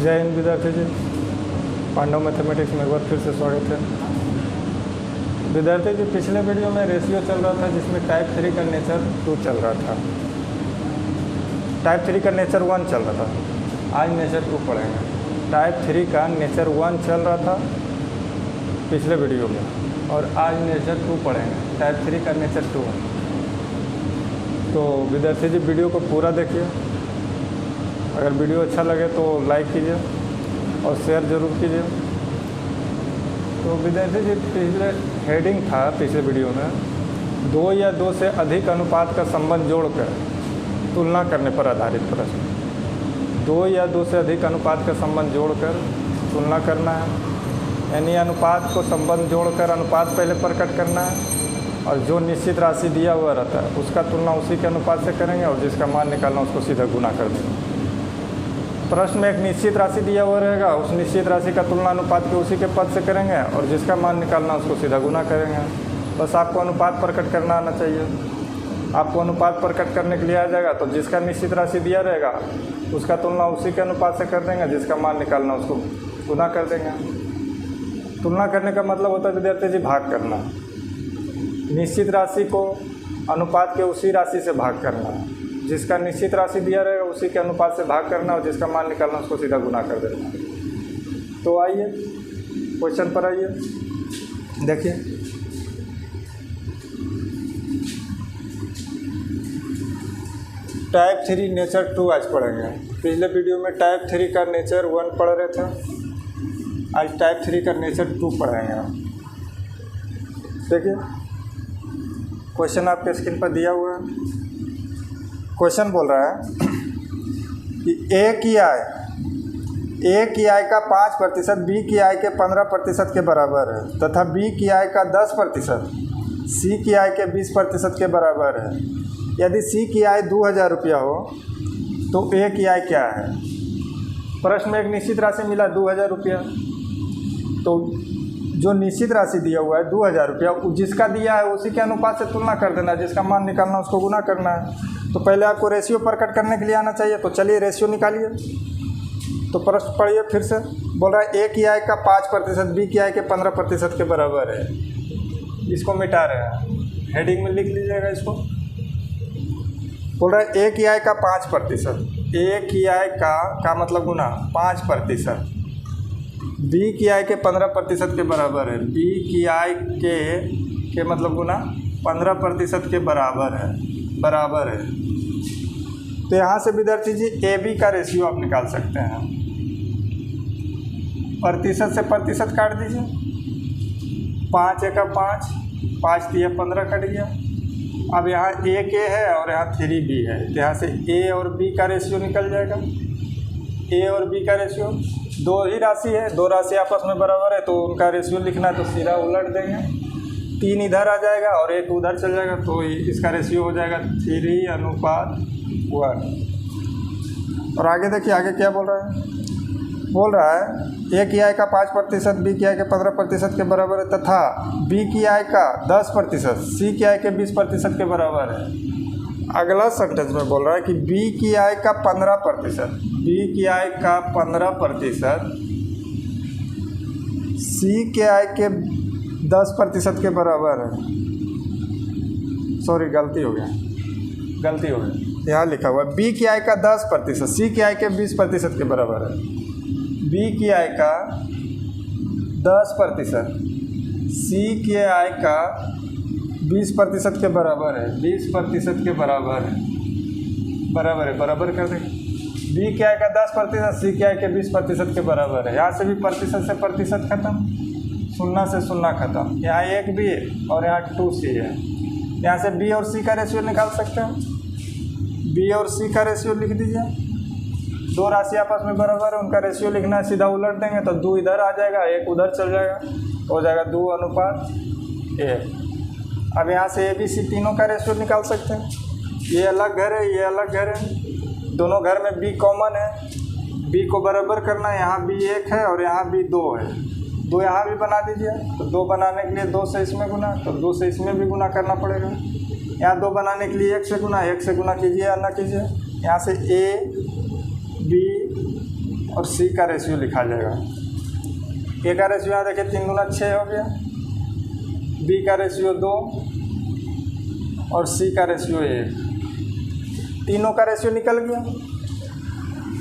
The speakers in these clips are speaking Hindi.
जय हिंद विद्यार्थी जी, पांडव मैथमेटिक्स में एक बार फिर से स्वागत है। विद्यार्थी जी, पिछले वीडियो में रेशियो चल रहा था जिसमें टाइप 3 का नेचर 2 चल रहा था, टाइप 3 का नेचर 1 चल रहा था। आज नेचर 2 पढ़ेंगे। टाइप 3 का नेचर 1 चल रहा था पिछले वीडियो में और आज नेचर 2 पढ़ेंगे, टाइप 3 का नेचर 2। तो विद्यार्थी जी वीडियो को पूरा देखिए। अगर वीडियो अच्छा लगे तो लाइक कीजिए और शेयर ज़रूर कीजिए। तो विद्यार्थी जी पिछले हेडिंग था पिछले वीडियो में 2 या 2 से अधिक अनुपात का संबंध जोड़कर तुलना करने पर आधारित प्रश्न। 2 या 2 से अधिक अनुपात का संबंध जोड़कर तुलना करना है, यानी अनुपात को संबंध जोड़कर अनुपात पहले प्रकट करना है और जो निश्चित राशि दिया हुआ रहता है उसका तुलना उसी के अनुपात से करेंगे और जिसका मान निकालना उसको सीधा गुना कर देंगे। प्रश्न में एक निश्चित राशि दिया हुआ रहेगा, उस निश्चित राशि का तुलना अनुपात के उसी के पद से करेंगे और जिसका मान निकालना उसको सीधा गुना करेंगे। बस आपको अनुपात प्रकट करना आना चाहिए। आपको अनुपात प्रकट करने के लिए आ जाएगा तो जिसका निश्चित राशि दिया रहेगा उसका तुलना उसी के अनुपात से कर देंगे, जिसका मान निकालना उसको गुना कर देंगे। तुलना करने का मतलब होता है विद्यार्थी जी भाग करना। निश्चित राशि को अनुपात के उसी राशि से भाग करना, जिसका निश्चित राशि दिया रहेगा उसी के अनुपात से भाग करना और जिसका मान निकालना उसको सीधा गुना कर देना। तो आइए क्वेश्चन पर आइए, देखिए। टाइप 3 नेचर 2 आज पढ़ेंगे। पिछले वीडियो में टाइप 3 का नेचर 1 पढ़ रहे थे, आज टाइप 3 का नेचर 2 पढ़ेंगे। देखिए क्वेश्चन आपके स्क्रीन पर दिया हुआ है। क्वेश्चन बोल रहा है कि ए की आय का 5% बी की आय के 15% के बराबर है तथा बी की आय का 10% सी की आय के 20% के बराबर है। यदि सी की आय 2000 रुपया हो तो ए की आय क्या है। प्रश्न में एक निश्चित राशि मिला 2000 रुपया, तो जो निश्चित राशि दिया हुआ है 2000 रुपया, जिसका दिया है उसी के अनुपात से तुलना कर देना, जिसका मान निकालना उसको गुना करना है। तो पहले आपको रेशियो प्रकट करने के लिए आना चाहिए, तो चलिए रेशियो निकालिए। तो प्रश्न पढ़िए फिर से। बोल रहा है ए की आय का 5% बी की आय के 15% के बराबर है। इसको मिटा रहे हैं, हेडिंग में लिख लीजिएगा इसको। बोल रहा है ए की आय का 5%, ए की आय का मतलब गुना 5%, बी की आय के 15% के बराबर है। बी की आय के मतलब गुना 15% के बराबर है। तो यहाँ से विद्यार्थी जी ए बी का रेशियो आप निकाल सकते हैं। प्रतिशत से प्रतिशत काट दीजिए। 5 एका 5, 5 तिया 15 कट गया। अब यहाँ ए के है और यहाँ 3B है, तो यहाँ से ए और बी का रेशियो निकल जाएगा। ए और बी का रेशियो 2 ही राशि है, 2 राशि आपस में बराबर है, तो उनका रेशियो लिखना है तो सीधा उलट देंगे। 3 इधर आ जाएगा और 1 उधर चल जाएगा, तो इसका रेशियो हो जाएगा 3:1। और आगे देखिए आगे क्या बोल रहा है। बोल रहा है ए की आय का 5%, बी की आय के 15% के बराबर है तथा बी की आय का 10% सी की आय के 20% के बराबर है। अगला सेंटेंस में बोल रहा है कि बी की आय का 15%, बी की आय का 15% सी के आय के 10% के बराबर है। सॉरी गलती हो गया, यहाँ लिखा हुआ है बी की आय का 10% सी की आय के 20% के बराबर है। बी की आय का 10% सी की आय का 20% के बराबर है। 20% के बराबर कर देंगे। बी की आय का 10%, सी की आय के 20% के बराबर है। यहाँ से भी प्रतिशत से प्रतिशत खत्म, 0 से 0 खत्म। यहाँ 1 बी और यहाँ 2C है। यहाँ से बी और सी का रेशियो निकाल सकते हैं। बी और सी का रेशियो लिख दीजिए। 2 राशि आपस में बराबर है, उनका रेशियो लिखना है, सीधा उलट देंगे तो 2 इधर आ जाएगा, 1 उधर चल जाएगा, हो जाएगा 2:1। अब यहाँ से ए बी सी तीनों का रेशियो निकाल सकते हैं। ये अलग घर है, ये अलग घर है, दोनों घर में बी कॉमन है। बी को बराबर करना है, यहाँ बी 1 है और यहाँ बी 2 है। 2 यहाँ भी बना दीजिए, तो 2 बनाने के लिए 2 से इसमें गुना, तो 2 से इसमें भी गुना करना पड़ेगा। यहाँ 2 बनाने के लिए 1 से गुना कीजिए या ना कीजिए। यहाँ से ए बी और सी का रेशियो लिखा जाएगा। ए का रेशियो यहाँ देखिए 3 दूना 6 हो गया, बी का रेशियो 2 और सी का रेशियो 1, तीनों का रेशियो निकल गया।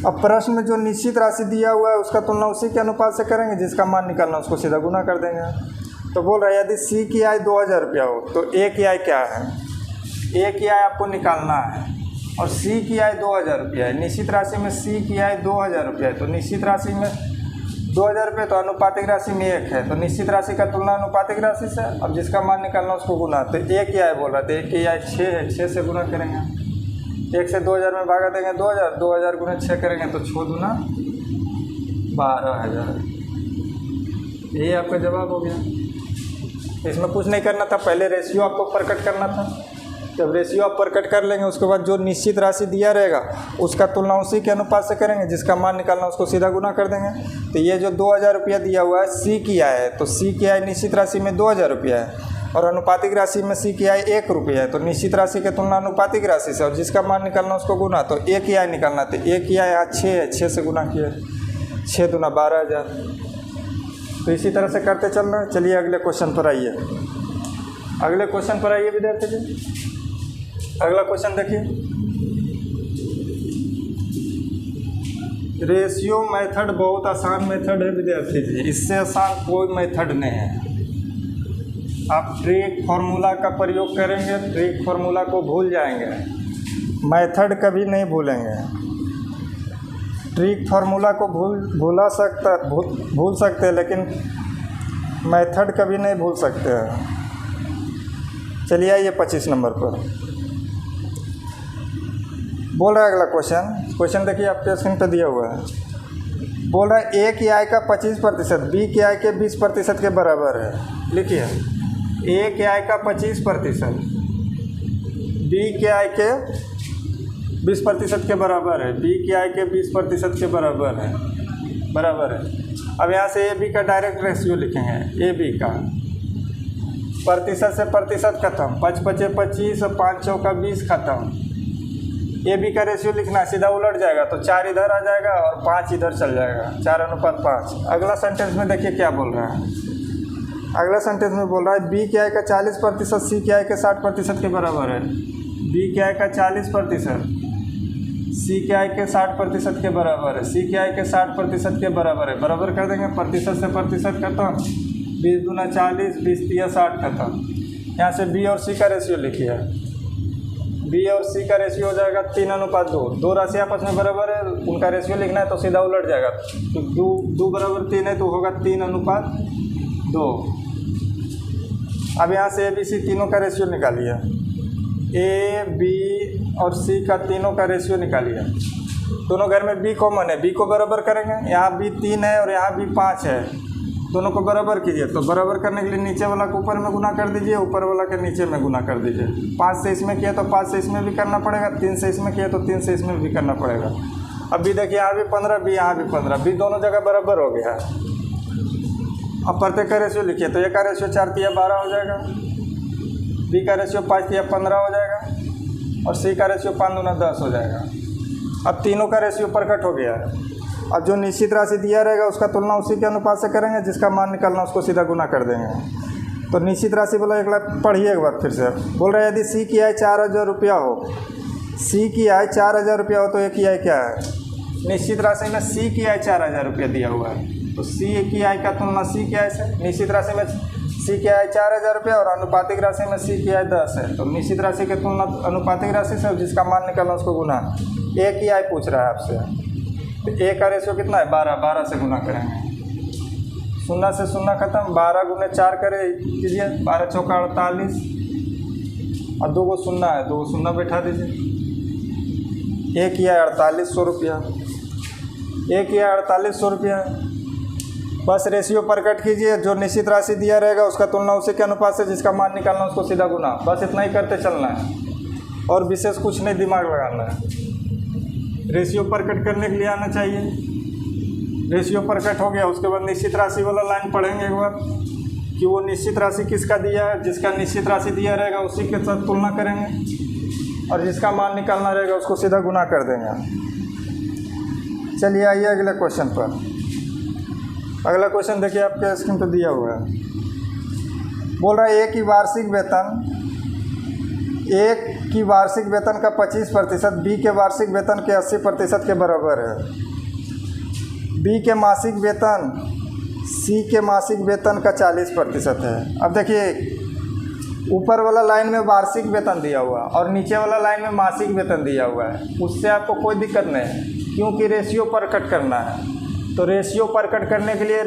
अब प्रश्न में जो निश्चित राशि दिया हुआ है उसका तुलना उसी के अनुपात से करेंगे, जिसका मान निकालना उसको सीधा गुना कर देंगे। तो बोल रहा है यदि सी की आय 2000 रुपया हो तो ए की आय क्या है, ए की आय आपको निकालना है और सी की आय 2000 रुपया है। निश्चित राशि में सी की आय 2000 रुपया है, तो निश्चित राशि में 2000 रुपये, तो अनुपातिक राशि में 1 है, तो निश्चित राशि का तुलना अनुपातिक राशि से, अब जिसका मान निकालना उसको गुना। तो ए की आय बोल रहा था, ए की आय 6 है, 6 से गुना करेंगे, 1 से 2000 में भागा देंगे 2000, 2000 गुना 6 करेंगे तो 6 दूना 12000। यही आपका जवाब हो गया। इसमें कुछ नहीं करना था, पहले रेशियो आपको प्रकट करना था। जब रेशियो आप प्रकट कर लेंगे उसके बाद जो निश्चित राशि दिया रहेगा उसका तुलना उसी के अनुपात से करेंगे, जिसका मान निकालना उसको सीधा गुना कर देंगे। तो ये जो 2000 रुपया दिया हुआ है सी की आय है, तो सी की आय निश्चित राशि में 2000 रुपया है और अनुपातिक राशि में सी की आय 1 रुपया है, तो निश्चित राशि की तुलना अनुपातिक राशि से और जिसका मान निकालना उसको गुना। तो ए की आय निकालना, तो ए की आय यहाँ 6 है, 6 से गुना किया, 6 दूना 12000। तो इसी तरह से करते चल रहे हैं। चलिए अगले क्वेश्चन पर आइए, अगले क्वेश्चन पर आइए विद्यार्थी जी। अगला क्वेश्चन देखिए, रेशियो मेथड बहुत आसान मेथड है विद्यार्थी जी, इससे आसान कोई मेथड नहीं है। आप ट्रिक फार्मूला का प्रयोग करेंगे, ट्रिक फार्मूला को भूल जाएंगे, मेथड कभी नहीं भूलेंगे। ट्रिक फार्मूला को भूल सकते हैं लेकिन मेथड कभी नहीं भूल सकते हैं। चलिए आइए 25 नंबर पर। बोल रहा है अगला क्वेश्चन देखिए आपके स्क्रीन पर दिया हुआ है। बोल रहा है ए की आय का 25% बी की आय के 20% के बराबर है। लिखिए, ए की आय का 25% बी की आय के 20% के बराबर है, बी की आय के 20% के बराबर है। अब यहाँ से ए बी का डायरेक्ट रेशियो लिखेंगे, ए बी का प्रतिशत से प्रतिशत खत्म, 5 पचे 25 और 5 चौका 20 खत्म। ए बी का रेशियो लिखना सीधा उलट जाएगा, तो 4 इधर आ जाएगा और 5 इधर चल जाएगा, 4:5। अगला सेंटेंस में देखिए क्या बोल रहा है। अगला सेंटेंस में बोल रहा है बी की आय का 40% सी की आय के 60% के बराबर है। बी की आय का 40% सी की आय के 60% के बराबर है, सी की आय के 60% के बराबर है। बराबर कर देंगे, प्रतिशत से प्रतिशत खत्म, 20 दूना 40, 20 तिया 60 खत्म। यहाँ से बी और सी का रेशियो लिखिए, बी और सी का रेशियो हो जाएगा 3:2। दो राशि आपस में बराबर है, उनका रेशियो लिखना है तो सीधा उलट जाएगा। तो 2 बराबर 3 है तो होगा 3:2। अब यहाँ से ए बी सी तीनों का रेशियो निकालिए, ए बी और सी का तीनों का रेशियो निकालिए। दोनों घर में बी कॉमन है, बी को बराबर करेंगे, यहाँ बी 3 है और यहाँ भी 5 है, दोनों को बराबर कीजिए। तो बराबर करने के लिए नीचे वाला को ऊपर में गुना कर दीजिए, ऊपर वाला के नीचे में गुना कर दीजिए। 5 से इसमें किया तो 5 से इसमें भी करना पड़ेगा, 3 से इसमें किया तो 3 से इसमें भी करना पड़ेगा। अब बी देखिए, यहाँ भी 15, बी यहाँ भी 15, बी दोनों जगह बराबर हो गया। अब प्रत्येक का रेशियो लिखिए, तो ए का रेशियो 4 तिया 12 हो जाएगा, बी का रेशियो 5 तिया 15 हो जाएगा और सी का रेशियो 5 दूना 10 हो जाएगा। अब तीनों का रेशियो प्रकट हो गया है। अब जो निश्चित राशि दिया रहेगा उसका तुलना उसी के अनुपात से करेंगे, जिसका मान निकालना उसको सीधा गुना कर देंगे। तो निश्चित राशि बोला, एक बार पढ़िए एक बार फिर से। बोल रहा है यदि सी की आय 4000 रुपया हो, सी की आय 4000 रुपया हो तो ए की आय क्या है। निश्चित राशि में सी की आय 4000 रुपया दिया हुआ है, तो सी की आय का तुलना सी की आय से। निश्चित राशि में सी की आय 4000 रुपया और अनुपातिक राशि में सी की आय 10 है, तो निश्चित राशि की तुलना अनुपातिक राशि से, जिसका मान निकालना उसको गुना। ए की आय पूछ रहा है आपसे, तो ए का रेशियो कितना है 12, 12 से गुना करेंगे, 0 से 0 खत्म, 12 गुने 4 करे कीजिए, 12 चौका 48 और 2 को 0 है, 2 को 0 बैठा दीजिए। ए की आय 4800 रुपया, ए की आय 4800 रुपया। बस रेशियो प्रकट कीजिए, जो निश्चित राशि दिया रहेगा उसका तुलना उसी के अनुपात से, जिसका मान निकालना उसको सीधा गुना। बस इतना ही करते चलना है और विशेष कुछ नहीं दिमाग लगाना है। रेशियो प्रकट करने के लिए आना चाहिए। रेशियो प्रकट हो गया, उसके बाद निश्चित राशि वाला लाइन पढ़ेंगे एक बार कि वो निश्चित राशि किसका दिया है। जिसका निश्चित राशि दिया रहेगा उसी के साथ तुलना करेंगे और जिसका मान निकालना रहेगा उसको सीधा गुना कर देंगे। चलिए आइए अगले क्वेश्चन पर। अगला क्वेश्चन देखिए आपके स्क्रीन पर दिया हुआ है। बोल रहा है ए की वार्षिक वेतन का 25% बी के वार्षिक वेतन के 80% के बराबर है। बी के मासिक वेतन सी के मासिक वेतन का 40% है। अब देखिए ऊपर वाला लाइन में वार्षिक वेतन दिया हुआ और नीचे वाला लाइन में मासिक वेतन दिया हुआ है, उससे आपको कोई दिक्कत नहीं है क्योंकि रेशियो प्रकट करना है। तो रेशियो प्रकट करने के लिए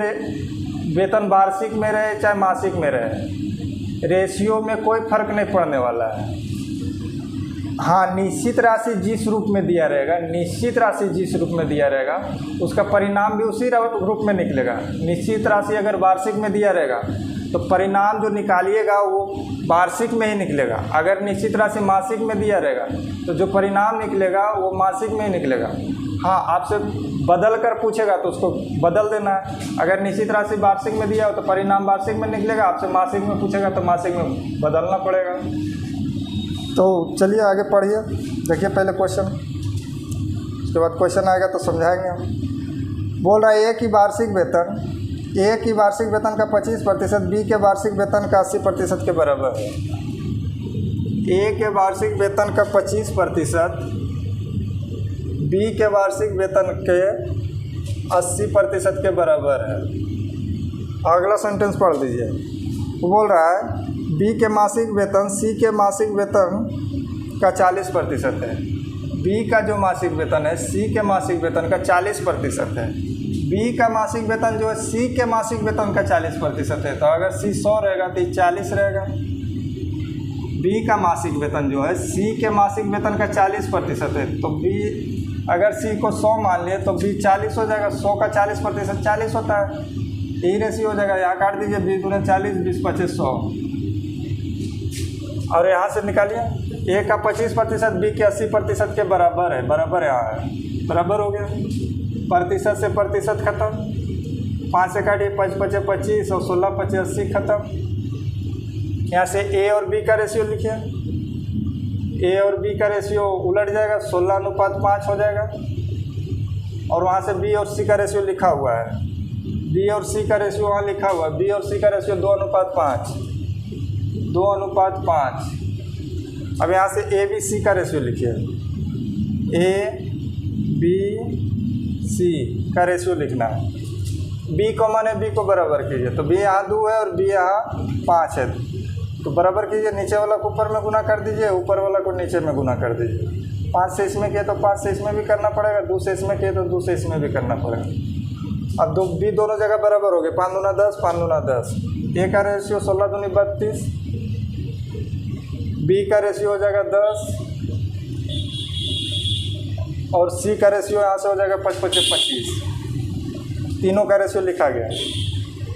वेतन वार्षिक में रहे चाहे मासिक में रहे, रेशियो में कोई फर्क नहीं पड़ने वाला है। हाँ, निश्चित राशि जिस रूप में दिया रहेगा उसका परिणाम भी उसी रूप में निकलेगा। निश्चित राशि अगर वार्षिक में दिया रहेगा तो परिणाम जो निकालिएगा वो वार्षिक में ही निकलेगा। अगर निश्चित राशि मासिक में दिया रहेगा तो जो परिणाम निकलेगा वो मासिक में ही निकलेगा। हाँ, आपसे बदल कर पूछेगा तो उसको बदल देना है। अगर निश्चित राशि वार्षिक में दिया हो तो परिणाम वार्षिक में निकलेगा, आपसे मासिक में पूछेगा तो मासिक में बदलना पड़ेगा। तो चलिए आगे पढ़िए, देखिए पहले क्वेश्चन, उसके बाद क्वेश्चन आएगा तो समझाएंगे हम। बोल रहा है ए की वार्षिक वेतन का 25% बी के वार्षिक वेतन का 80% के बराबर है। ए के वार्षिक वेतन का 25% बी के वार्षिक वेतन के 80% के बराबर है। अगला सेंटेंस पढ़ दीजिए। वो बोल रहा है बी के मासिक वेतन सी के मासिक वेतन का 40% है। बी का जो मासिक वेतन है सी के मासिक वेतन का 40% है। बी का मासिक वेतन जो है सी के मासिक वेतन का 40% है। तो अगर सी 100 रहेगा तो 40 रहेगा। बी का मासिक वेतन जो है सी के मासिक वेतन का 40% है, तो बी अगर सी को 100 मान लिए तो बी 40 हो जाएगा। 100 का 40% 40 होता है, यही रेशियो हो जाएगा। यहाँ काट दीजिए, 20 दूनी 40, 20 25 100, और यहाँ से निकालिए ए का 25% बी के 80% के बराबर है। बराबर यहाँ है, बराबर हो गया। प्रतिशत से प्रतिशत खत्म, 5 से काटिए, 5 5 25 और 16 25 80 खत्म। यहाँ से ए और बी का रेशियो लिखिए, ए और बी का रेशियो उलट जाएगा, 16:5 हो जाएगा। और वहाँ से बी और सी का रेशियो लिखा हुआ है, बी और सी का रेशियो वहाँ लिखा हुआ है। बी और सी का रेशियो 2:5, 2:5। अब यहाँ से ए बी सी का रेशियो लिखिए, ए बी सी का रेशियो लिखना है। बी को माने बी को बराबर कीजिए, तो बी यहाँ 2 है और बी यहाँ 5 है, तो बराबर कीजिए। नीचे वाला को ऊपर में गुना कर दीजिए, ऊपर वाला को नीचे में गुना कर दीजिए। 5 से इसमें किए तो 5 से इसमें भी करना पड़ेगा, 2 से इसमें किए तो 2 से इसमें भी करना पड़ेगा। अब बी दोनों जगह बराबर हो गए, 5 दूना 10, 5 दूना 10। ए का रेशियो 16 दूनी 32, बी का रेशियो हो जाएगा 10 और सी का रेशियो यहाँ से हो जाएगा 5 5 25। तीनों का रेशियो लिखा गया।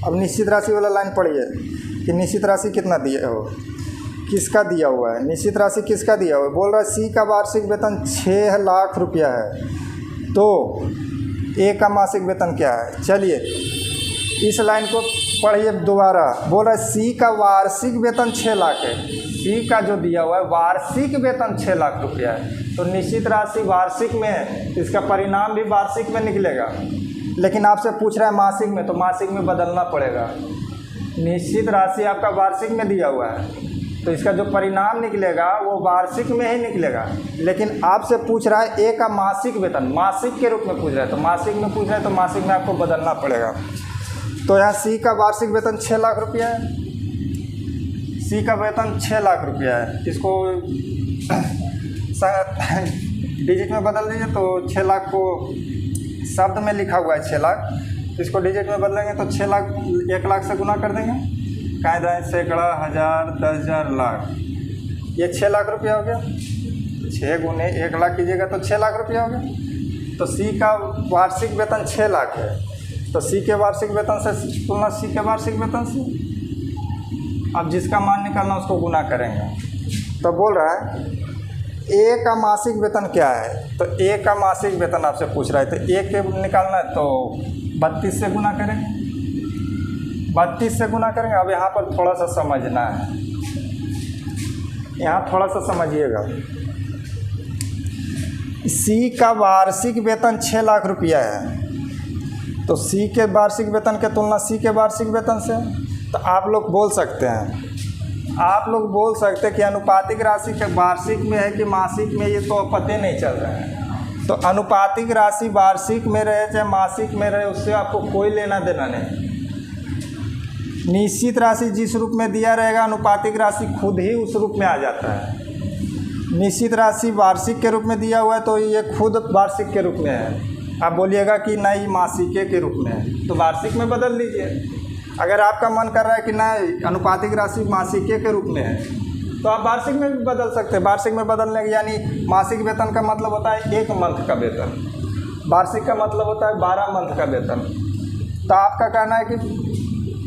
अब निश्चित राशि वाला लाइन पढ़िए कि निश्चित राशि कितना दिया हो, किसका दिया हुआ है। निश्चित राशि किसका दिया हुआ है? बोल रहा है सी का वार्षिक वेतन 6 लाख रुपया है, तो ए का मासिक वेतन क्या है। चलिए इस लाइन को पढ़िए दोबारा। बोल रहा है सी का वार्षिक वेतन 6 लाख है। सी का जो दिया हुआ है वार्षिक वेतन 6 लाख रुपया है, तो निश्चित राशि वार्षिक में है, इसका परिणाम भी वार्षिक में निकलेगा। लेकिन आपसे पूछ रहा है मासिक में, तो मासिक में बदलना पड़ेगा। निश्चित राशि आपका वार्षिक में दिया हुआ है, तो इसका जो परिणाम निकलेगा वो वार्षिक में ही निकलेगा। लेकिन आपसे पूछ रहा है ए का मासिक वेतन, मासिक के रूप में पूछ रहा है, तो मासिक में पूछ रहा है तो मासिक में आपको बदलना पड़ेगा। तो यहाँ सी का वार्षिक वेतन 6 लाख रुपया है, सी का वेतन 6 लाख रुपया है। इसको डिजिट में बदल दीजिए, तो 6 लाख को शब्द में लिखा हुआ है 6 लाख, इसको डिजिट में बदलेंगे तो 6 लाख 1 लाख से गुना कर देंगे। कायदा है सैकड़ा, हज़ार, 10,000, लाख, ये 6 लाख रुपया हो गया। 6 गुने 1 लाख कीजिएगा तो 6 लाख रुपया हो गया। तो सी का वार्षिक वेतन 6 लाख है, तो सी के वार्षिक वेतन से तुलना सी के वार्षिक वेतन से। अब जिसका मान निकालना उसको गुना करेंगे। तो बोल रहा है ए का मासिक वेतन क्या है, तो ए का मासिक वेतन आपसे पूछ रहा है, तो ए के निकालना है तो 32 से गुना करेंगे, 32 से गुना करेंगे। अब यहाँ पर थोड़ा सा समझना है, यहाँ थोड़ा सा समझिएगा। सी का वार्षिक वेतन 6 लाख रुपया है, तो सी के वार्षिक वेतन के तुलना सी के वार्षिक वेतन से, तो आप लोग बोल सकते हैं कि अनुपातिक राशि के वार्षिक में है कि मासिक में, ये तो पते नहीं चल रहा है। तो अनुपातिक राशि वार्षिक में रहे चाहे मासिक में रहे, उससे आपको कोई लेना देना नहीं। निश्चित राशि जिस रूप में दिया रहेगा, अनुपातिक राशि खुद ही उस रूप में आ जाता है। निश्चित राशि वार्षिक के रूप में दिया हुआ है तो ये खुद वार्षिक के रूप में है। आप बोलिएगा कि नहीं मासिके के रूप में है, तो वार्षिक में बदल लीजिए। अगर आपका मन कर रहा है कि नहीं अनुपातिक राशि मासिके के रूप में है, तो आप वार्षिक में भी बदल सकते हैं। वार्षिक में बदलने के यानी मासिक वेतन का मतलब होता है 1 मंथ का वेतन, वार्षिक का मतलब होता है 12 मंथ का वेतन। तो आपका कहना है कि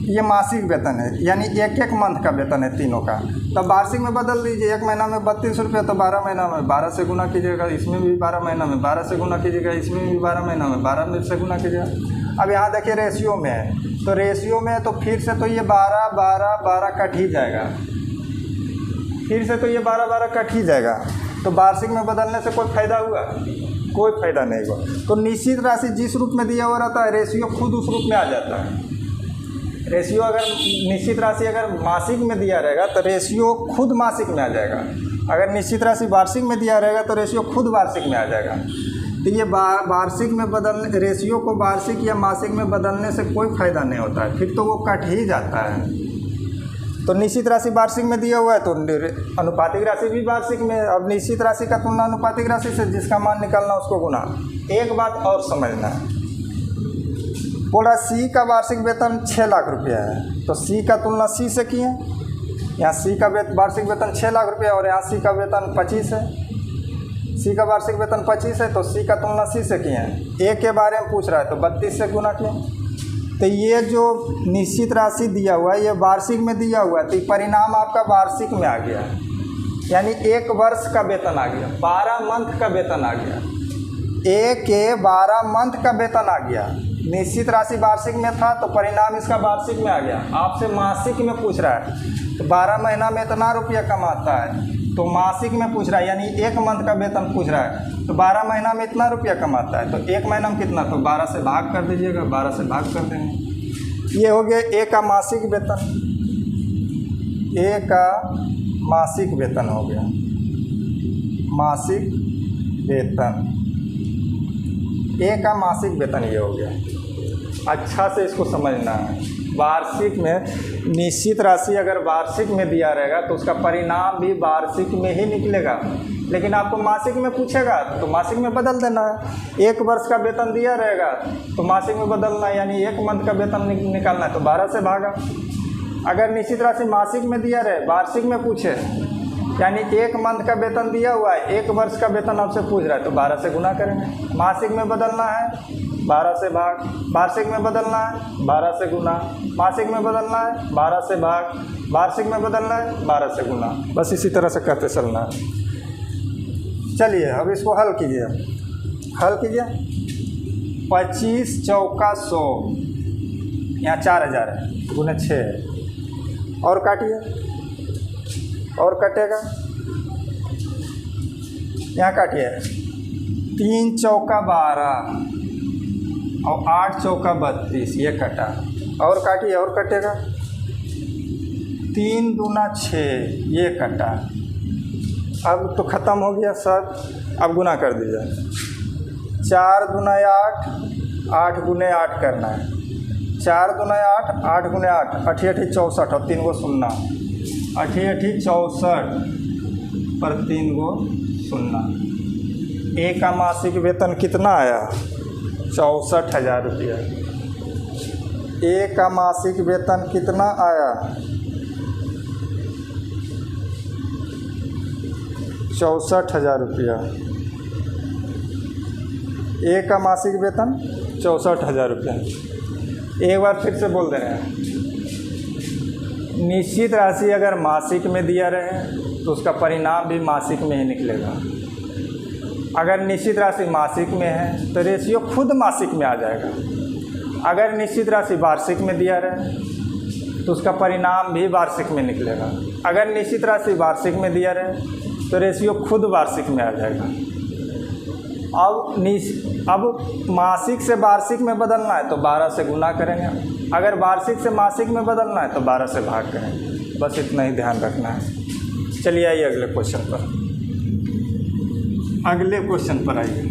ये मासिक वेतन है, यानी 1 मंथ का वेतन है तीनों का। तब वार्षिक में बदल दीजिए। 1 महीना में 32 रुपये, तो 12 महीना में 12 से गुना कीजिएगा, इसमें भी 12 महीना में 12 से गुना कीजिएगा, इसमें भी 12 महीना में 12 से गुना कीजिएगा। अब यहाँ देखिए रेशियो में है, तो रेशियो में है तो फिर से तो ये 12 12 12 कट ही जाएगा, फिर से तो ये 12 12 कट ही जाएगा। तो वार्षिक में बदलने से कोई फ़ायदा हुआ? कोई फ़ायदा नहीं हुआ। तो निश्चित राशि जिस रूप में दिया हुआ रहता है, रेशियो खुद उस रूप में आ जाता है। रेशियो अगर निश्चित राशि अगर मासिक में दिया रहेगा तो रेशियो खुद मासिक में आ जाएगा। अगर निश्चित राशि वार्षिक में दिया रहेगा तो रेशियो खुद वार्षिक में आ जाएगा। तो ये वार्षिक में बदलने, रेशियो को वार्षिक या मासिक में बदलने से कोई फ़ायदा नहीं होता है, फिर तो वो कट ही जाता है। तो निश्चित राशि वार्षिक में दिया हुआ है तो अनुपातिक राशि भी वार्षिक में। अब निश्चित राशि का तुलना अनुपातिक राशि से, जिसका मान निकालना उसको गुना। एक बात और समझना है, बोल रहा सी का वार्षिक वेतन 6 लाख रुपया है, तो सी का तुलना सी से किए। यहाँ सी का वार्षिक वेतन 6 लाख रुपया और यहाँ सी का वेतन 25 है। सी का वार्षिक वेतन 25 है तो सी का तुलना सी से किए। ए के बारे में पूछ रहा है तो 32 से गुना किए। तो ये जो निश्चित राशि दिया हुआ है ये वार्षिक में दिया हुआ है, तो परिणाम आपका वार्षिक में आ गया, यानी 1 वर्ष का वेतन आ गया, 12 मंथ का वेतन आ गया। ए के 12 मंथ का वेतन आ गया। निश्चित राशि वार्षिक में था तो परिणाम इसका वार्षिक में आ गया। आपसे मासिक में पूछ रहा है तो 12 महीना में इतना रुपया कमाता है, तो मासिक में पूछ रहा है यानी 1 मंथ का वेतन पूछ रहा है, तो 12 महीना में इतना रुपया कमाता है, तो 1 महीना में कितना, तो 12 से भाग कर दीजिएगा, 12 से भाग कर देंगे। ये हो गया ए का मासिक वेतन, ए का मासिक वेतन हो गया, मासिक वेतन, ए का मासिक वेतन ये हो गया। अच्छा से इसको समझना है। वार्षिक में निश्चित राशि अगर वार्षिक में दिया रहेगा तो उसका परिणाम भी वार्षिक में ही निकलेगा, लेकिन आपको मासिक में पूछेगा तो मासिक में बदल देना है। 1 वर्ष का वेतन दिया रहेगा तो मासिक में बदलना है, यानी 1 मंथ का वेतन निकालना है तो 12 से भागा। अगर निश्चित राशि मासिक में दिया रहे, वार्षिक में पूछे, यानी 1 मंथ का वेतन दिया हुआ है, 1 वर्ष का वेतन आपसे पूछ रहा है तो 12 से गुना करेंगे। मासिक में बदलना है 12 से भाग, वार्षिक में बदलना है 12 से गुना, मासिक में बदलना है 12 से भाग, वार्षिक में बदलना है 12 से गुना। बस इसी तरह से करते चलना है। चलिए अब इसको हल कीजिए, हल कीजिए। 25 चौका 100, यहाँ 4000 है, गुने 6 है, और काटिए, और कटेगा, यहाँ काटिए। 3 चौका 12 और 8 चौका 32, ये कटा, और काटिए, और कटेगा। 3 दूना 6, ये कटा। अब तो ख़त्म हो गया सब। अब गुना कर दीजिए। 4 दूना 8, 8 गुने 8 करना है। 4 दूना 8, 8 गुने 8, 8 8 64 और 3 गो 0, 8 8 64 पर 3 गो 0। ए का मासिक वेतन कितना आया? 64,000 रुपया। ए का मासिक वेतन कितना आया? 64,000 रुपया। ए का मासिक वेतन 64,000 रुपया। एक बार फिर से बोल दे रहे हैं, निश्चित राशि अगर मासिक में दिया रहे तो उसका परिणाम भी मासिक में ही निकलेगा। अगर निश्चित राशि मासिक में है तो रेशियो खुद मासिक में आ जाएगा। अगर निश्चित राशि वार्षिक में दिया रहे तो उसका परिणाम भी वार्षिक में निकलेगा। अगर निश्चित राशि वार्षिक में दिया रहे तो रेशियो खुद वार्षिक में आ जाएगा। अब मासिक से वार्षिक में बदलना है तो 12 से गुना करेंगे, अगर वार्षिक से मासिक में बदलना है तो 12 से भाग करेंगे। बस इतना ही ध्यान रखना है। चलिए आइए अगले क्वेश्चन पर। अगले क्वेश्चन पर आइए।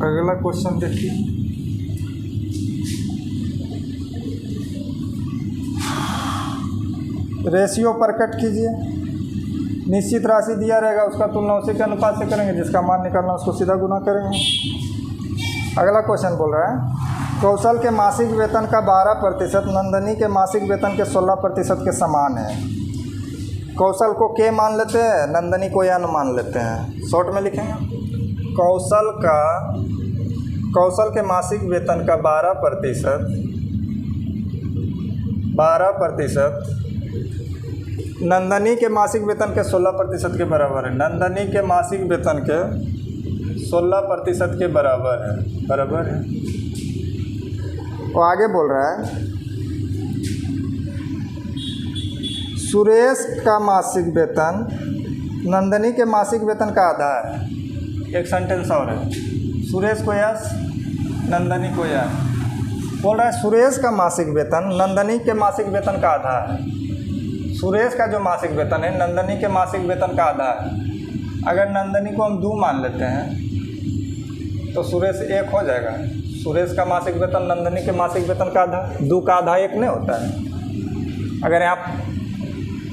अगला क्वेश्चन देखिए। रेशियो प्रकट कीजिए। निश्चित राशि दिया रहेगा, उसका तुलना उसी के अनुपात से करेंगे, जिसका मान निकालना उसको सीधा गुना करेंगे। अगला क्वेश्चन बोल रहा है कौशल के मासिक वेतन का 12% नंदनी के मासिक वेतन के 16% के समान है। कौशल को के मान लेते हैं, नंदनी को एन मान लेते हैं। शॉर्ट में लिखेंगे कौशल के मासिक वेतन का 12% नंदनी के मासिक वेतन के 16% के बराबर है। नंदनी के मासिक वेतन के 16% के बराबर है। वो आगे बोल रहा है सुरेश का मासिक वेतन नंदनी के मासिक वेतन का आधा है। एक सेंटेंस और है, सुरेश को यस, नंदनी को यस। बोल रहा है सुरेश का मासिक वेतन नंदनी के मासिक वेतन का आधा है। सुरेश का जो मासिक वेतन है नंदनी के मासिक वेतन का आधा है। अगर नंदनी को हम 2 मान लेते हैं तो सुरेश 1 हो जाएगा। सुरेश का मासिक वेतन नंदनी के मासिक वेतन का आधा, 2 का आधा 1 नहीं होता है। अगर यहाँ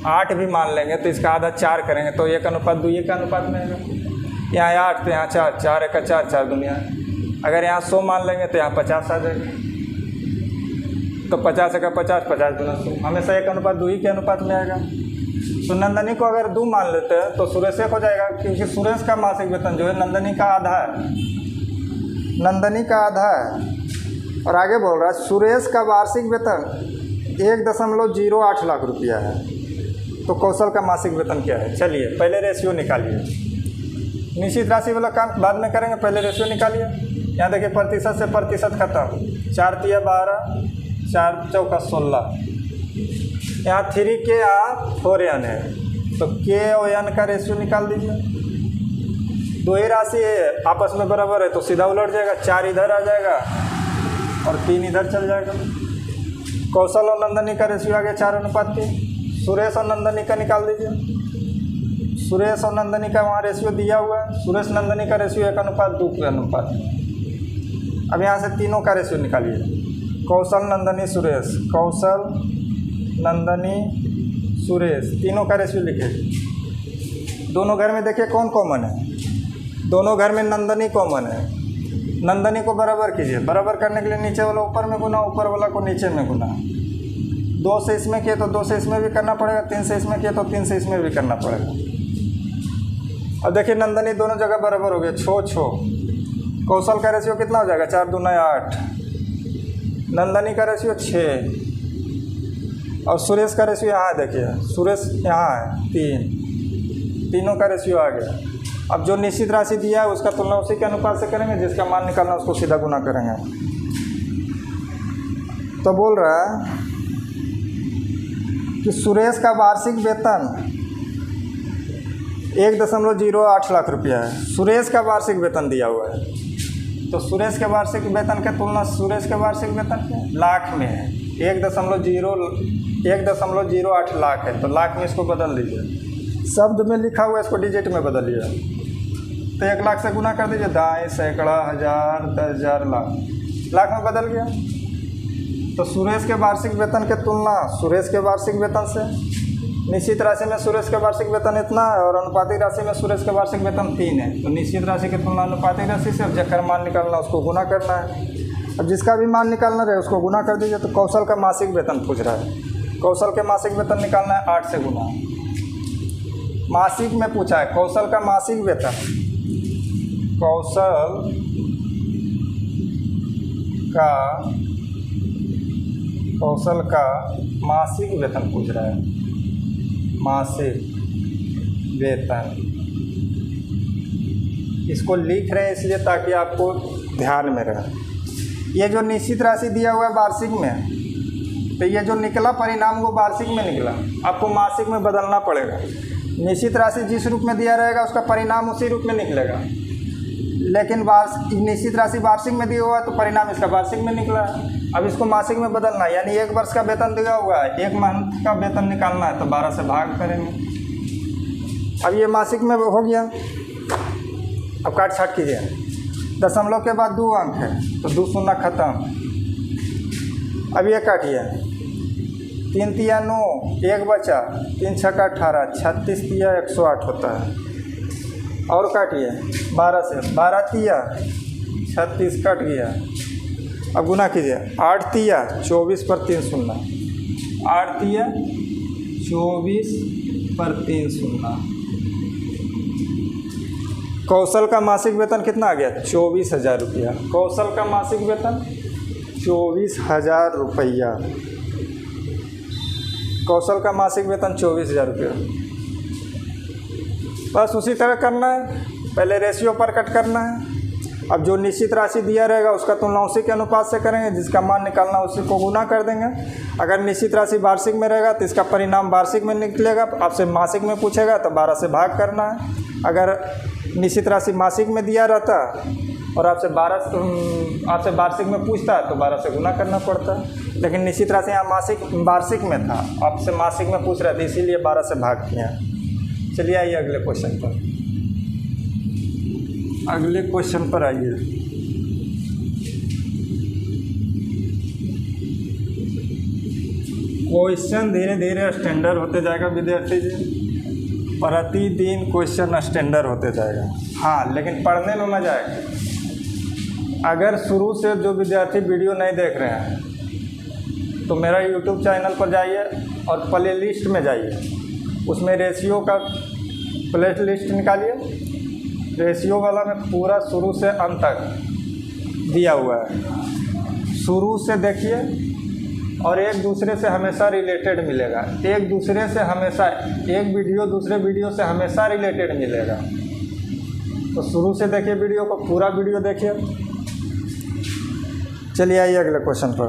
8 भी मान लेंगे तो इसका आधा 4 करेंगे तो 1:2 1 का अनुपात में आएगा। यहाँ 8 तो यहाँ 4, 4 1 4, 4 दुनिया। अगर यहाँ 100 मान लेंगे तो यहाँ 50 आ जाएगा। तो 50 1 50, 50 दूना 100, हमेशा 1:2 ही के अनुपात में आएगा। तो नंदनी को अगर 2 मान लेते हैं तो सुरेश 1 हो जाएगा, क्योंकि सुरेश का मासिक वेतन जो है नंदनी का आधा है। और आगे बोल रहा है सुरेश का वार्षिक वेतन 1.08 लाख रुपया है। तो कौशल का मासिक वेतन क्या है? चलिए पहले रेशियो निकालिए। निश्चित राशि वाला काम बाद में करेंगे, पहले रेशियो निकालिए। यहाँ देखिए प्रतिशत से प्रतिशत खत्म। 4 तिया 12, 4 चौका 16। यहाँ 3 के यहाँ 4 n है, तो के और n का रेशियो निकाल दीजिए। 2 ही राशि है, आपस में बराबर है तो सीधा उलट जाएगा। 4 इधर आ जाएगा और 3 इधर चल जाएगा। कौशल और नंदनी का रेशियो आ गया 4:3। सुरेश और नंदनी का निकाल दीजिए। सुरेश और नंदनी का वहाँ रेशियो दिया हुआ है। सुरेश नंदनी का रेशियो 1:2 के अनुपात। अब यहाँ से तीनों का रेशियो निकालिए। कौशल नंदनी सुरेश, कौशल नंदनी सुरेश, तीनों का रेशियो लिखिए। दोनों घर में देखिए कौन कॉमन है। दोनों घर में नंदनी कॉमन है। नंदनी को बराबर कीजिए। बराबर करने के लिए नीचे वाला ऊपर में गुना, ऊपर वाला को नीचे में गुना। 2 से इसमें किए तो 2 से इसमें भी करना पड़ेगा, 3 से इसमें किए तो 3 से इसमें भी करना पड़ेगा। अब देखिए नंदनी दोनों जगह बराबर हो गए, छो। कौशल का रेशियो कितना हो जाएगा? 4 दूना 8। नंदनी का रेशियो 6 और सुरेश का रेशियो यहाँ है। देखिए सुरेश यहाँ है 3, तीनों का रेशियो आ गया। अब जो निश्चित राशि दिया है उसका तुलना उसी के अनुपात से करेंगे, जिसका मान निकालना उसको सीधा गुना करेंगे। तो बोल रहा है कि सुरेश का वार्षिक वेतन 1.08 लाख रुपया है। सुरेश का वार्षिक वेतन दिया हुआ है, तो सुरेश के वार्षिक वेतन की तुलना सुरेश के वार्षिक वेतन के लाख में है। 1.08 लाख है, तो लाख में इसको बदल दीजिए। शब्द में लिखा हुआ है, इसको डिजिट में बदलिए। तो 1 लाख से गुना कर दीजिए। दाएँ, सैकड़ा, हज़ार, 10,000, लाख में बदल गया। तो सुरेश के वार्षिक वेतन की तुलना सुरेश के वार्षिक वेतन से। निश्चित राशि में सुरेश का वार्षिक वेतन इतना है और अनुपातिक राशि में सुरेश का वार्षिक वेतन 3 है। तो निश्चित राशि की तुलना अनुपातिक राशि से, अब जकर मान निकालना उसको गुना करना है। अब जिसका भी मान निकालना रहे उसको गुना कर दीजिए। तो कौशल का मासिक वेतन पूछ रहा है। कौशल के मासिक वेतन निकालना है, 8 से गुना। मासिक में पूछा है कौशल का मासिक वेतन। कौशल का मासिक वेतन पूछ रहा है। मासिक वेतन, इसको लिख रहे हैं इसलिए ताकि आपको ध्यान में रहे। ये जो निश्चित राशि दिया हुआ है वार्षिक में, तो ये जो निकला परिणाम वो वार्षिक में निकला, आपको मासिक में बदलना पड़ेगा। निश्चित राशि जिस रूप में दिया रहेगा उसका परिणाम उसी रूप में निकलेगा, लेकिन निश्चित राशि वार्षिक में दिया हुआ है तो परिणाम इसका वार्षिक में निकला है। अब इसको मासिक में बदलना है, यानी 1 वर्ष का वेतन दिया हुआ है, 1 मंथ का वेतन निकालना है तो 12 से भाग करेंगे। अब ये मासिक में हो गया। अब काट छाट कीजिए, दशमलव के बाद 2 अंक है तो 2 शून्य खत्म। अब ये काटिए, 3 तिया 9, 1 बचा, 3 छक्का 18, 36 तिया 108 होता है। और काटिए 12 से, 12 तिया 36 कट गया। अब गुना कीजिए, 8 तिया 24 पर 3 शून्य, 8 तिया 24 पर 3 शून्य। कौशल का मासिक वेतन कितना आ गया? 24,000 रुपया। कौशल का मासिक वेतन 24,000 रुपया। कौशल का मासिक वेतन 24,000 रुपया। बस उसी तरह करना है, पहले रेशियो पर कट करना है। अब जो निश्चित राशि दिया रहेगा उसका तुलना उसी के अनुपात से करेंगे, जिसका मान निकालना उसी को गुना कर देंगे। अगर निश्चित राशि वार्षिक में रहेगा तो इसका परिणाम वार्षिक में निकलेगा। आपसे मासिक में पूछेगा तो 12 से भाग करना है। अगर निश्चित राशि मासिक में दिया रहता और आपसे वार्षिक में पूछता तो 12 से गुना करना पड़ता, लेकिन निश्चित राशि यहाँ वार्षिक में था, आपसे मासिक में पूछ रहे थे, इसीलिए 12 से भाग किया। चलिए आइए अगले क्वेश्चन पर। अगले क्वेश्चन पर आइए। क्वेश्चन धीरे धीरे स्टैंडर्ड होते जाएगा विद्यार्थी जी, प्रतिदिन क्वेश्चन स्टैंडर्ड होते जाएगा। हाँ, लेकिन पढ़ने में मजा आएगा। अगर शुरू से जो विद्यार्थी वीडियो नहीं देख रहे हैं तो मेरा यूट्यूब चैनल पर जाइए और प्ले लिस्ट में जाइए, उसमें रेशियो का प्ले लिस्ट निकालिए। रेशियो वाला में पूरा शुरू से अंत तक दिया हुआ है, शुरू से देखिए और एक दूसरे से हमेशा रिलेटेड मिलेगा। एक दूसरे से हमेशा, एक वीडियो दूसरे वीडियो से हमेशा रिलेटेड मिलेगा। तो शुरू से देखिए वीडियो को, पूरा वीडियो देखिए। चलिए आइए अगले क्वेश्चन पर।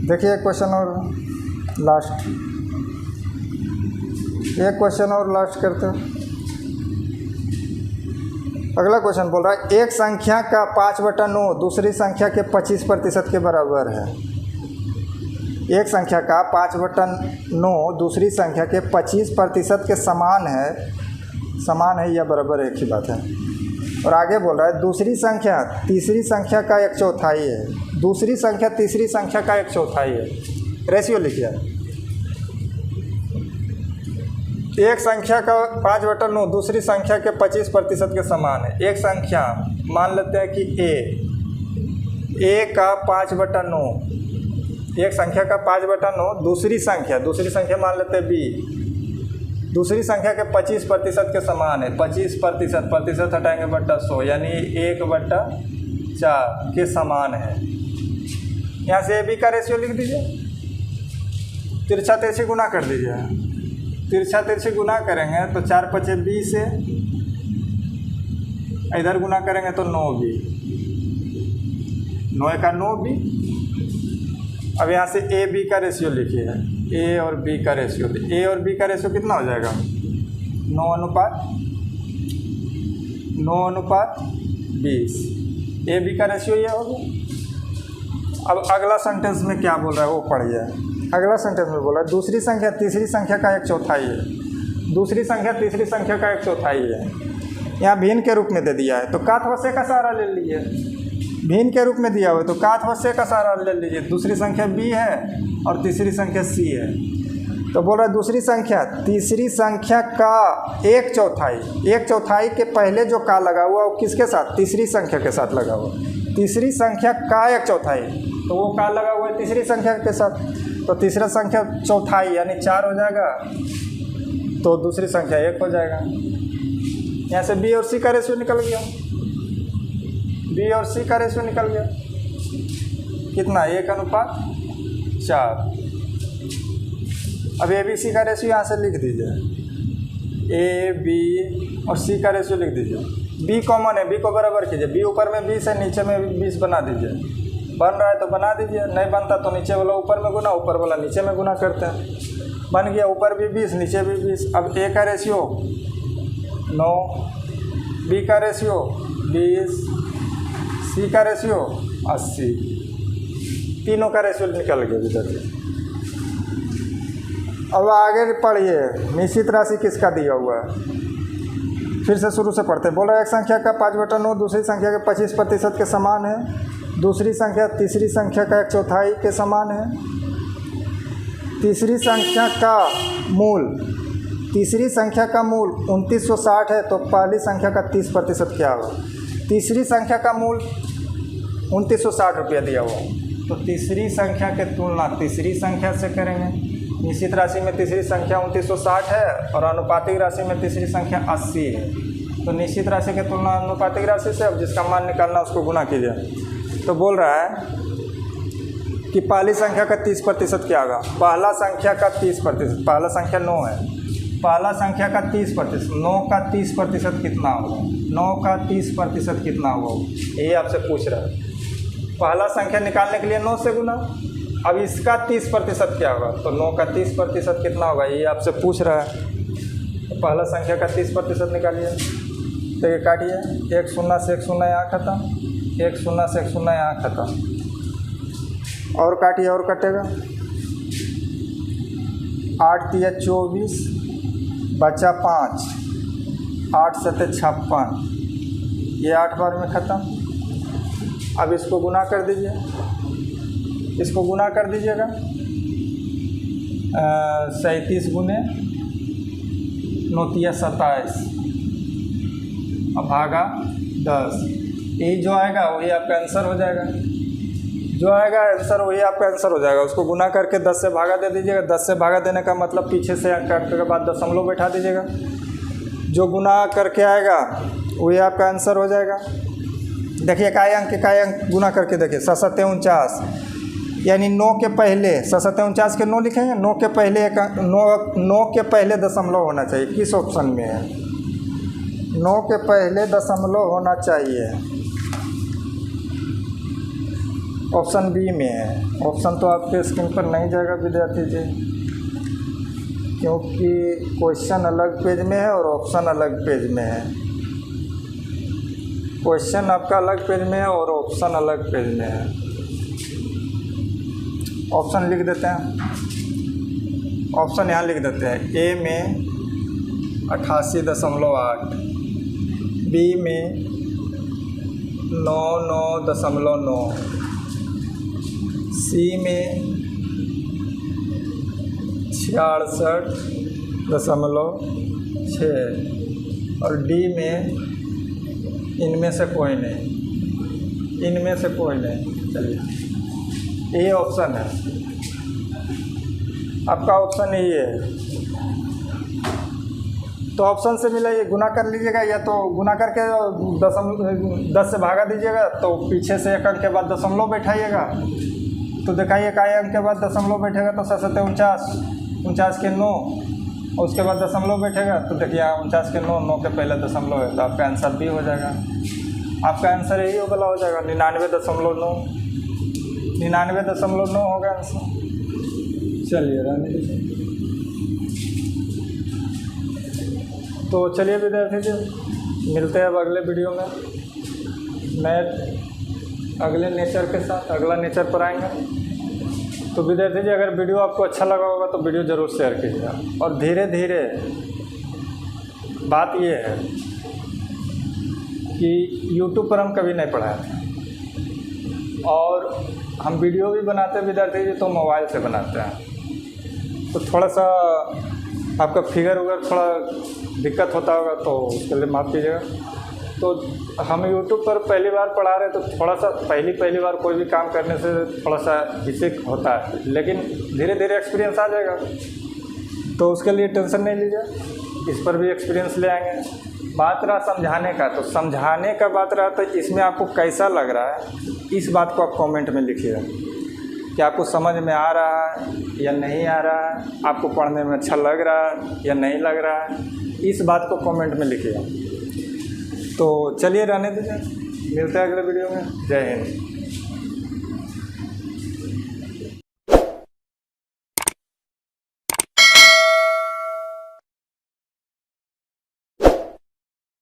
देखिए एक क्वेश्चन और लास्ट, एक क्वेश्चन और लास्ट करते हैं। अगला क्वेश्चन बोल रहा है, एक संख्या का 5/9 दूसरी संख्या के 25% के बराबर है। एक संख्या का 5/9 दूसरी संख्या के 25% के समान है या बराबर, एक ही बात है। और आगे बोल रहा है, दूसरी संख्या तीसरी संख्या का 1/4 है। दूसरी संख्या तीसरी संख्या का 1/4 है। रेशियो लिखिए। एक संख्या का 5/9 दूसरी संख्या के 25% के समान है। एक संख्या मान लेते हैं कि ए का 5/9, एक संख्या का 5/9 दूसरी संख्या मान लेते हैं बी, दूसरी संख्या के 25% के समान है। 25% हटाएंगे बट्टा 100, यानी 1/4 के समान है। यहाँ से ए बी का रेशियो लिख दीजिए, तिरछा तिरछी गुना कर दीजिए। तिरछा तिरछी गुना करेंगे तो 4×5 = 20 है, इधर गुना करेंगे तो 9b, 9 का 9b। अब यहाँ से ए बी का रेशियो लिखिए, ए और बी का रेशियो। ए और बी का रेशियो कितना हो जाएगा? 9:20। ए बी का रेशियो ये हो गया। अब अगला सेंटेंस में क्या बोल रहा है वो पढ़िए। अगला सेंटेंस में बोला, दूसरी संख्या तीसरी संख्या का 1/4 है। दूसरी संख्या तीसरी संख्या का 1/4 है। यहाँ भिन्न के रूप में दे दिया है तो का अथवा से का सहारा ले लीजिए। भिन्न के रूप में दिया हुआ है तो का अथवा से का सहारा ले लीजिए। दूसरी संख्या बी है और तीसरी संख्या सी है, तो बोल रहा है दूसरी संख्या तीसरी संख्या का 1/4। 1/4 के पहले जो का लगा हुआ वो किसके साथ? तीसरी संख्या के साथ लगा हुआ। तीसरी संख्या का 1/4 तो वो का लगा हुआ है तीसरी संख्या के साथ, तो तीसरा संख्या चौथाई यानी 4 हो जाएगा, तो दूसरी संख्या 1 हो जाएगा। यहाँ से बी और सी का रेशियो निकल गया। बी और सी का रेशियो निकल गया कितना? 1:4। अब ए बी सी का रेशियो यहाँ से लिख दीजिए। ए बी और सी का रेशियो लिख दीजिए। बी कॉमन है, बी को बराबर कीजिए। बी ऊपर में 20 है, नीचे में 20 बना दीजिए। बन रहा है तो बना दीजिए, नहीं बनता तो नीचे वाला ऊपर में गुना, ऊपर वाला नीचे में गुना करते हैं। बन गया, ऊपर भी 20 नीचे भी 20। अब ए का रेशियो 9, बी का रेशियो 20, सी का रेशियो 80, तीनों का रेशियो निकल गया इधर। अब आगे पढ़िए, निश्चित राशि किसका दिया हुआ है, फिर से शुरू से पढ़ते हैं। बोला एक संख्या का 5/9 दूसरी संख्या के 25% के समान है, दूसरी संख्या तीसरी संख्या का 1/4 के समान है, तीसरी संख्या का मूल 2960 है, तो पहली संख्या का 30% क्या होगा। तीसरी संख्या का मूल 2960 रुपया दिया हुआ, तो तीसरी संख्या के तुलना तीसरी संख्या से करेंगे। निश्चित राशि में तीसरी संख्या 2960 है और अनुपातिक राशि में तीसरी संख्या 80 है, तो निश्चित राशि के तुलना अनुपातिक राशि से। अब जिसका मान निकालना उसको गुना कीजिए। तो बोल रहा है कि पहली संख्या का 30% क्या होगा। पहला संख्या का 30%, पहला संख्या 9 है, पहला संख्या का 30%, 9 का 30% कितना होगा, 9 का 30% कितना होगा, ये आपसे पूछ रहा है। पहला संख्या निकालने के लिए 9 से गुना। अब इसका 30% क्या होगा, तो 9 का 30% कितना होगा, ये आपसे पूछ रहा है। तो पहला संख्या का 30% निकालिए, तो ये काटिए, 1 0 से 1 0 यहाँ खत्म, 1 0 से 1 0 यहाँ खत्म, और काटिए और कटेगा। 8 तिया 24 बचा 5, 8 7 56, ये 8 बार में ख़त्म। अब इसको गुना कर दीजिए, इसको गुना कर दीजिएगा 37 गुने 9 तिया 27, अब भागा 10। यही जो आएगा वही आपका आंसर हो जाएगा, जो आएगा आंसर वही आपका आंसर हो जाएगा। उसको गुना करके 10 से भागा दे दीजिएगा। 10 से भागा देने का मतलब पीछे से काटने के बाद दशमलव बैठा दीजिएगा। जो गुना करके आएगा वही आपका आंसर हो जाएगा। देखिए काय अंक गुना करके देखिए, 7 49, यानी 9 के पहले 7 49 के 9 लिखेंगे, 9 के पहले एक 9 के पहले दशमलव होना चाहिए। किस ऑप्शन में है, 9 के पहले दशमलव होना चाहिए, ऑप्शन बी में है। ऑप्शन तो आपके स्क्रीन पर नहीं जाएगा विद्यार्थी जी, क्योंकि क्वेश्चन अलग पेज में है और ऑप्शन अलग पेज में है। क्वेश्चन आपका अलग पेज में है और ऑप्शन अलग पेज में है। ऑप्शन लिख देते हैं, ऑप्शन यहाँ लिख देते हैं। ए में 88.8, बी में 99.9, सी में 66.6 और डी में इनमें से कोई नहीं, इनमें से कोई नहीं। चलिए ये ऑप्शन है आपका, ऑप्शन यही है। तो ऑप्शन से मिला, ये गुना कर लीजिएगा, या तो गुना करके 10 से भागा दीजिएगा, तो पीछे से एक अंक के बाद दशमलव बैठाइएगा। तो दिखाइए काय अंक के बाद दशमलव बैठेगा, तो 7 49, 49 के 9, और उसके बाद दशमलव बैठेगा, तो देखिए 49 के 9, 9 के पहले दशमलव है, तो आपका आंसर बी हो जाएगा। आपका आंसर यही वाला हो जाएगा, 99.9, 99.9 होगा आंसर। चलिए रहने दीजिए। तो चलिए विद्यार्थी जी, मिलते हैं अब अगले वीडियो में, मैं अगले नेचर के साथ अगला नेचर पर आएंगे। तो विद्यार्थी जी, अगर वीडियो आपको अच्छा लगा होगा तो वीडियो ज़रूर शेयर कीजिएगा। और धीरे धीरे बात ये है कि YouTube पर हम कभी नहीं पढ़ाए थे, और हम वीडियो भी बनाते हैं विद्यार्थी जी, तो मोबाइल से बनाते हैं, तो थोड़ा सा आपका फिगर वगैरह थोड़ा दिक्कत होता होगा, तो उसके लिए माफ़ कीजिएगा। तो हम YouTube पर पहली बार पढ़ा रहे, तो थोड़ा सा पहली बार कोई भी काम करने से थोड़ा सा हिचक होता है, लेकिन धीरे धीरे एक्सपीरियंस आ जाएगा, तो उसके लिए टेंशन नहीं लीजिए, इस पर भी एक्सपीरियंस ले आएंगे। बात रहा समझाने का, तो समझाने का बात रहा, तो इसमें आपको कैसा लग रहा है, इस बात को आप कमेंट में लिखिएगा कि आपको समझ में आ रहा है या नहीं आ रहा है, आपको पढ़ने में अच्छा लग रहा है या नहीं लग रहा है, इस बात को कमेंट में लिखिएगा। तो चलिए रहने दीजिए, मिलते हैं अगले वीडियो में। जय हिंद।